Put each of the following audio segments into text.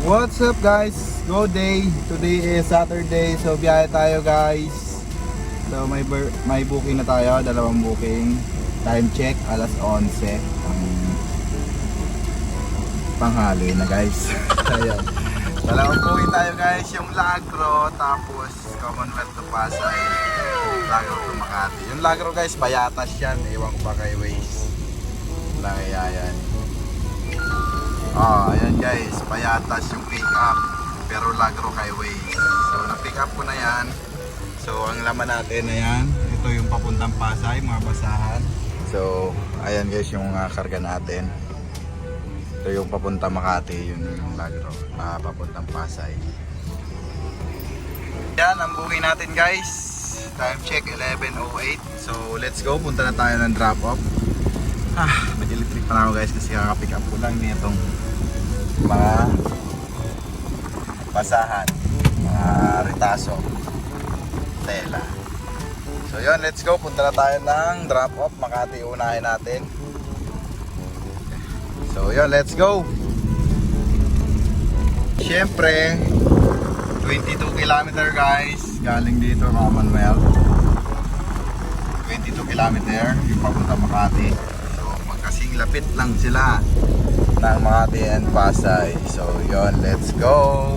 What's up guys? Go day. Today is Saturday. So biyahe tayo guys. So may booking na tayo, dalawang booking. Time check alas 11. Panghali na guys. Ayan. Dalawang booking tayo guys, yung Lagro tapos Commonwealth to Pasay. Lagro to Makati. Yung Lagro guys, Bayatas yan. Ewan ko ba kay Waze. Langayayan. Ayan guys, Payatas yung pick up pero Lagro Highway. So na-pick up ko na yan. So ang laman natin, ayan, ito yung papuntang Pasay, mga basahan. So ayan guys yung karga natin. Ito yung papuntang Makati, yun yung Lagro, papuntang Pasay. Yan ang booking natin guys. Time check 11:08. So let's go, punta na tayo ng drop off. Nag-electric pa na ako guys kasi kaka-pick up ko lang nitong mga basahan, mga retaso, tela. So yun, let's go, punta na tayo ng drop off. Makati unahin natin. So yun, let's go. Siyempre 22 km guys, galing dito Commonwealth. 22 km yung papunta Makati. Kasing lapit lang sila ng Makati and Pasay. So yon, let's go.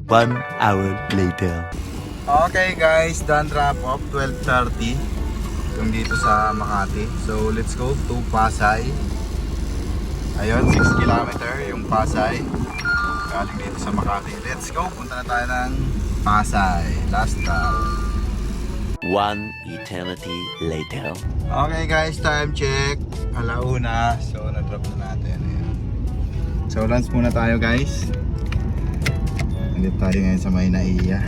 1 hour later. Okay guys, done drop off 12:30 yung dito sa Makati. So let's go to Pasay. Ayun, 6 km yung Pasay galing dito sa Makati. Let's go, punta na tayo ng Pasay. Last stop. 1 eternity later. Okay guys, time check alauna. So na-drop na natin. Ayan. So lunch muna tayo guys. Nandito tayo ngayon sa may Naiya.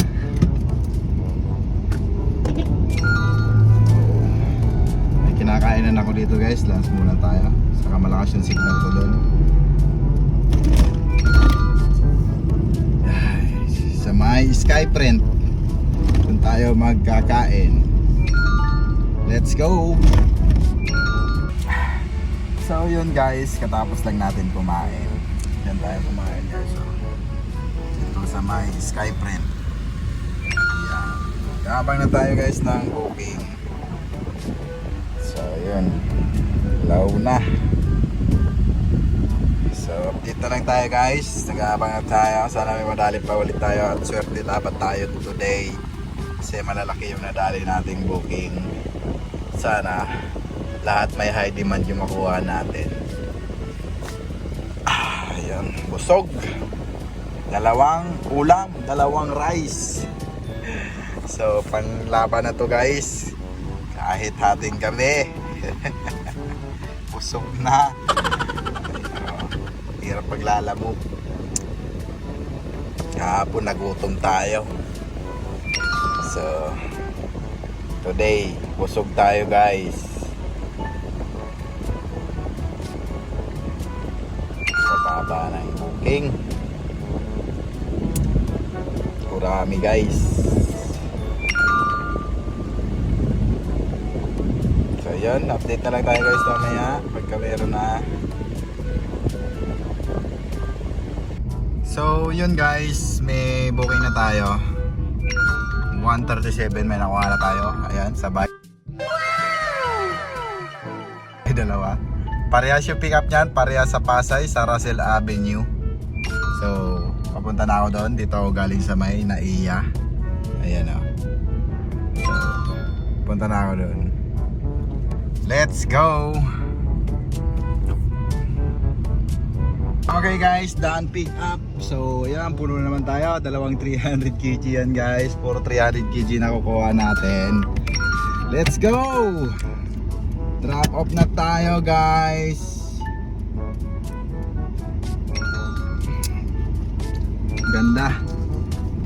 May kinakainan ako dito guys. Lunch muna tayo. Saka malakas yung signal ko doon. Sa may Skyprint doon tayo magkakain. Let's go! So yun guys, katapos lang natin kumain. Yan tayo kumain guys. So, ito sa may Skyprint. Yan. Habang na tayo guys ng booking. So yun, low na. So update na lang tayo guys. Nag-aabang na tayo. Sana may madali pa ulit tayo. At swerte dapat tayo today. Kasi malalaki yung nadali nating booking. Sana lahat may high demand yung makuha natin. Ayan, busog. Dalawang ulam, dalawang rice. So panglaban na to guys. Kahit hating kami. Busog na. Hirap paglalamog. Kahapon nagutom tayo. So today, busog tayo guys. Pababa na yung booking. Kurami guys. So yun, update na lang tayo guys mamaya pagka meron na. So yun guys, may booking na tayo. 137 may nakuha na tayo. Ayan, sabay. May dalawa. Parehas yung pick up niyan. Parehas sa Pasay, sa Russell Avenue. So, papunta na ako doon. Dito ako galing sa may Naiya. Ayan o. So, punta na ako doon. Let's go! Okay guys, done pick up. So ayan, puno naman tayo. Dalawang 300 kg yan guys. Puro 300 kg na kukuha natin. Let's go! Drop off na tayo guys. Ganda.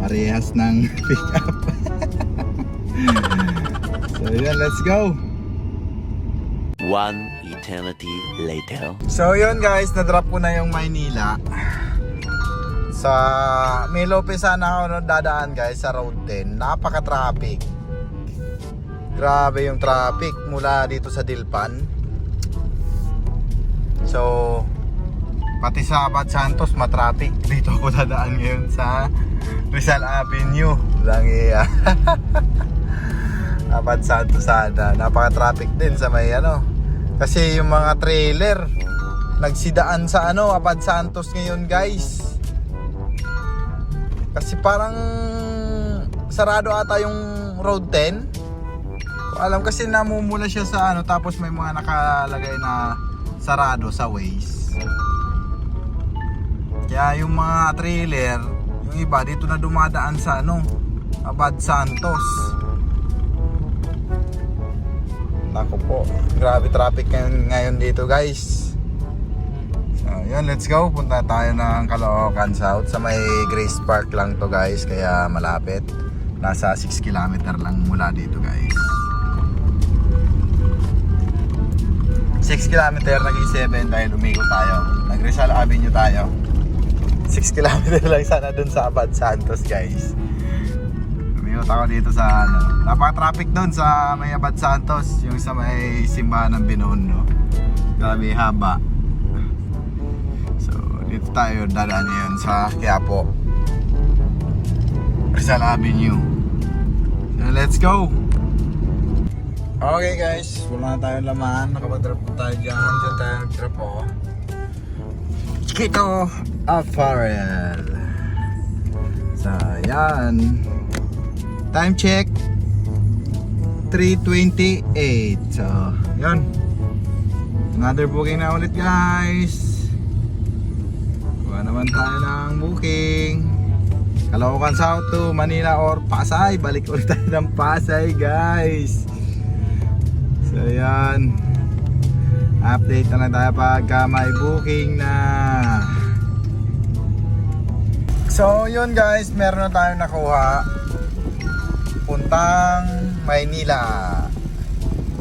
Parehas ng pick up. So ayan, let's go! 1 eternity later. So yun guys, na-drop ko na yung Maynila. Sa May Lopez sana ako dadaan guys sa Road 10. Napaka-traffic. Grabe yung traffic mula dito sa Dilpan. So Pati sa Abad Santos matraffic. Dito ako dadaan ngayon sa Rizal Avenue. Lang iya. Abad Santos sana. Napaka-traffic din sa may ano. Kasi yung mga trailer nagsidaan sa ano Abad Santos ngayon, guys. Kasi parang sarado ata yung Road 10. Alam kasi namumula siya sa ano, tapos may mga nakalagay na sarado sa Waze. Kaya yung mga trailer, yung iba dito na dumadaan sa ano, Abad Santos. Nako po, grabe traffic ngayon dito, guys. So yun, let's go. Punta tayo ng Caloocan South. Sa may Grace Park lang to, guys, kaya malapit. Nasa 6 km lang mula dito, guys. 6 km naging 7 dahil umikot tayo. Nag Rizal Avenue tayo. 6 km lang sana dun sa Abad Santos, guys. Umikot ako dito sa ano. Napaka-traffic dun sa may Abad Santos. Yung sa may simbahan ng Binondo. Grabe haba. So dito tayo dadaan ngayon sa Quiapo, Rizal Avenue. So let's go. Okay, guys, wala na tayong laman. Nakapag-drop po tayo dyan. Diyan tayo nag-drop po. Chiquito Apparel. So yan. Time check 3:28. So yan. Another booking na ulit, guys. Kuha naman tayo ng booking. Caloocan South to Manila or Pasay. Balik ulit tayo ng Pasay, guys. So yan. Update na lang tayo pagka may booking na. So yun, guys, meron na tayong nakuha. Puntang Maynila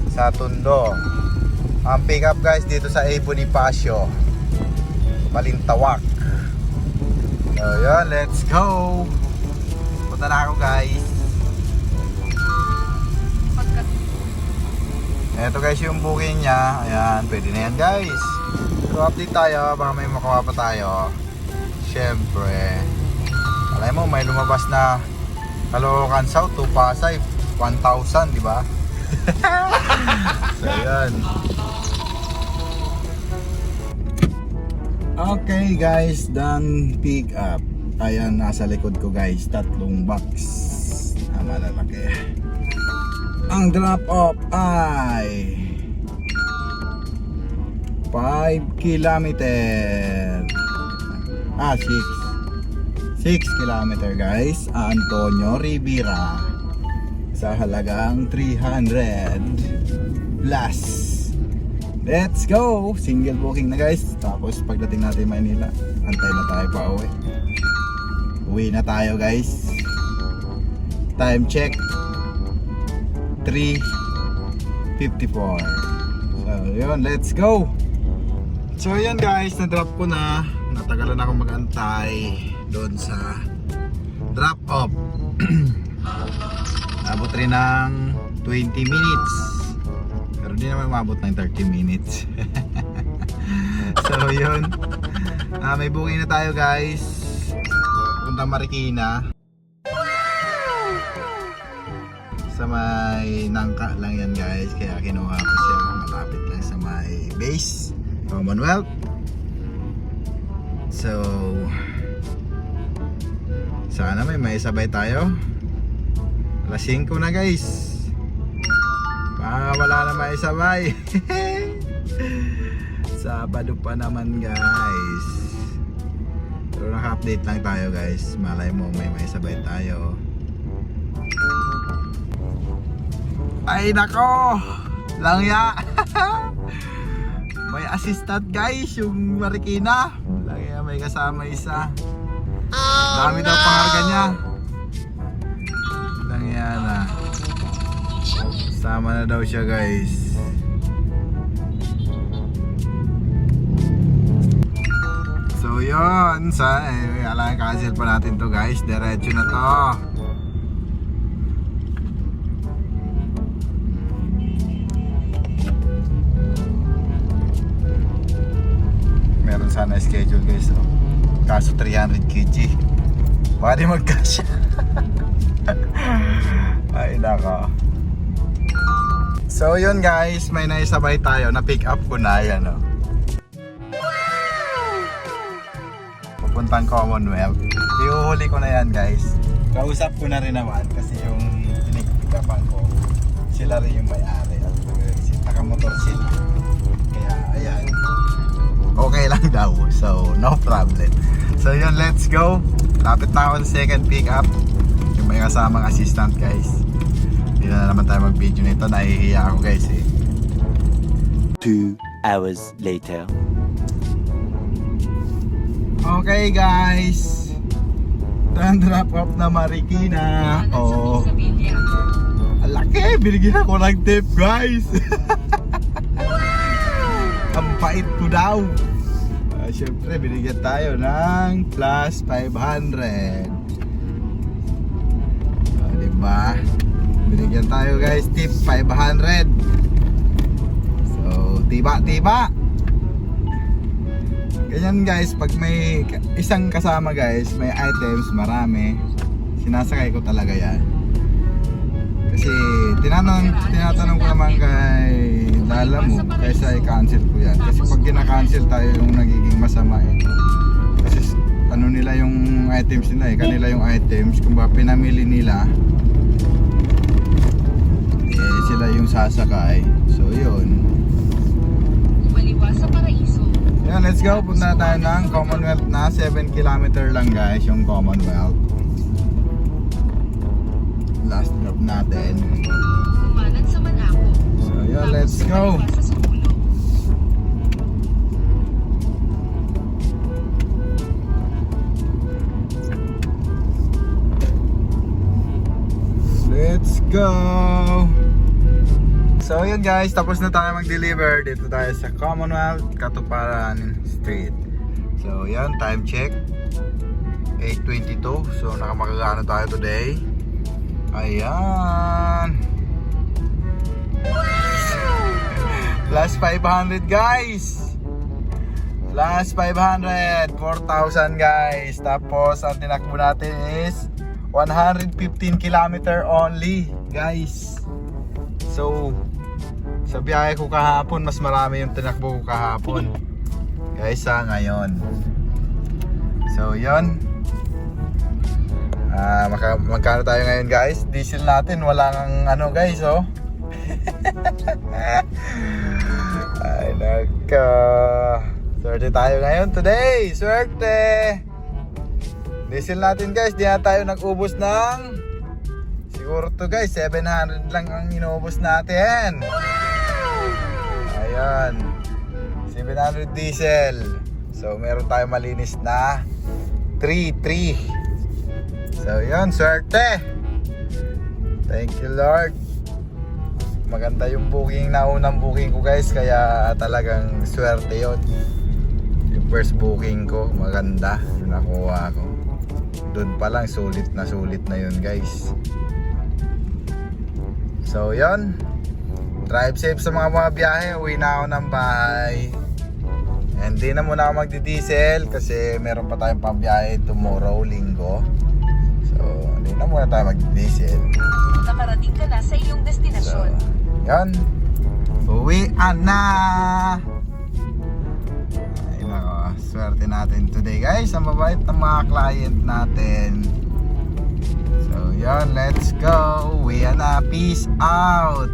sa Tondo. Ang pick up, guys, dito sa A. Bonifacio, Balintawak. So yun, let's go. Punta na ako, guys. Ito, guys, yung booking niya. Ayan, pwede na yan, guys. So update tayo, baka may makuha pa tayo. Syempre, alay mo, may lumabas na Caloocan South to Pasay 1,000, di ba? So yan. Okay, guys, done pick up. Ayan, nasa likod ko, guys, 3 box na malalaki. Ang drop off ay 5 kilometer. 6 kilometer, guys. Antonio Rivera sa halagang 300 plus. Let's go! Single booking na, guys. Tapos pagdating natin Manila, antay na tayo pa uwi. Uwi na tayo, guys. Time check 3:54. So yun, let's go. So yun, guys, na-drop ko na. Natagalan ako mag-antay doon sa drop off. Abot rin ng 20 minutes. Pero di naman maabot ng 30 minutes. So yun, may booking na tayo, guys. Punta Marikina. Sa may Nangka lang yan, guys. Kaya kinuha ko siya. Malapit lang sa may base Commonwealth. So sana may sabay tayo. Alas 5 na, guys. Wala na may sabay. Sabado pa naman, guys. Pero naka-update lang tayo, guys. Malay mo may sabay tayo. Ay nako, langya. May assistant, guys, yung Marikina. Langya, may kasama isa. Dami daw pangarga niya. Langya na. Sama na daw siya, guys. So yun, alam, cancel pa natin to, guys. Diretso na to. Meron sana schedule guys. So, kaso 300 kg. Baka di magkasya. Ay naka. So yun guys, may naisabay tayo na pick up ko na yan. Oh. Pupuntang Commonwealth. Iuhuli ko na yan guys. Kausap ko na rin naman kasi yung pick-upan ko, sila rin yung may-ari. Nakamotor sila. Kaya ayan. Okay lang daw. So no problem. So yun, let's go. Lapit na ako sa second pick up. Yung may kasamang assistant guys. Hindi na naman tayo mag-video nito. Nahihiya ako guys eh. 2 hours later. Okay guys. Time drop off na Marikina. Oh. Ang laki. Binigyan ako ng tip guys. Ang pait ko daw. Siyempre binigyan tayo ng plus 500. Diba? Binigyan tayo guys tip 500. So tiba-tiba. Ganyan guys, pag may isang kasama guys, may items marami, sinasakay ko talaga yan. Kasi tinatanong ko naman kay Lala mo kaysa i-cancel ko yan. Kasi pag gina-cancel tayo yung nagiging masama eh. Kasi ano nila yung items nila eh, kanila yung items, kung ba pinamili nila eh sila yung sasakay. So yun. Umaliwas sa Paraiso. Yan, let's go. Punta tayo ng Commonwealth na 7 km lang guys yung Commonwealth. Last drop natin. Kumanan sa Manako. So yun, let's go. Tapos sa Sukulo. Let's go. So yun guys, tapos na tayo mag-deliver. Dito tayo sa Commonwealth, Katuparan Street. So yan, time check 8:22. So nakamakagano tayo today. Ayan. Plus 500 guys. Plus 500, 4,000 guys. Tapos ang tinakbo natin is 115 km only guys. So sa biyahe ko kahapon, mas marami yung tinakbo ko kahapon kaysa ngayon. So yun. Magkano tayo ngayon guys? Diesel natin wala nang ano guys oh. Ay naka. Swerte tayo ngayon today. Swerte. Diesel natin guys, di na tayo nag-ubos ng siguro to guys 700 lang ang inubos natin. Ayan, 700 diesel. So meron tayo malinis na 3. So yun, swerte. Thank you Lord. Maganda yung booking, naunang booking ko guys, kaya talagang swerte yun. Yung first booking ko, maganda yung nakuha ko. Doon pa lang sulit na yun guys. So yun, drive safe sa mga biyahe. Uwi na ako ng bahay. And di na muna ako magdi-diesel kasi meron pa tayong pambiyahe tomorrow, linggo. So di na muna tayo magdi-diesel. Nakarating ka na sa iyong destinasyon. So yun, uwi na. Ay nako, swerte natin today guys. Ang mabait ng mga client natin. So yun, let's go. Uwi na, peace out.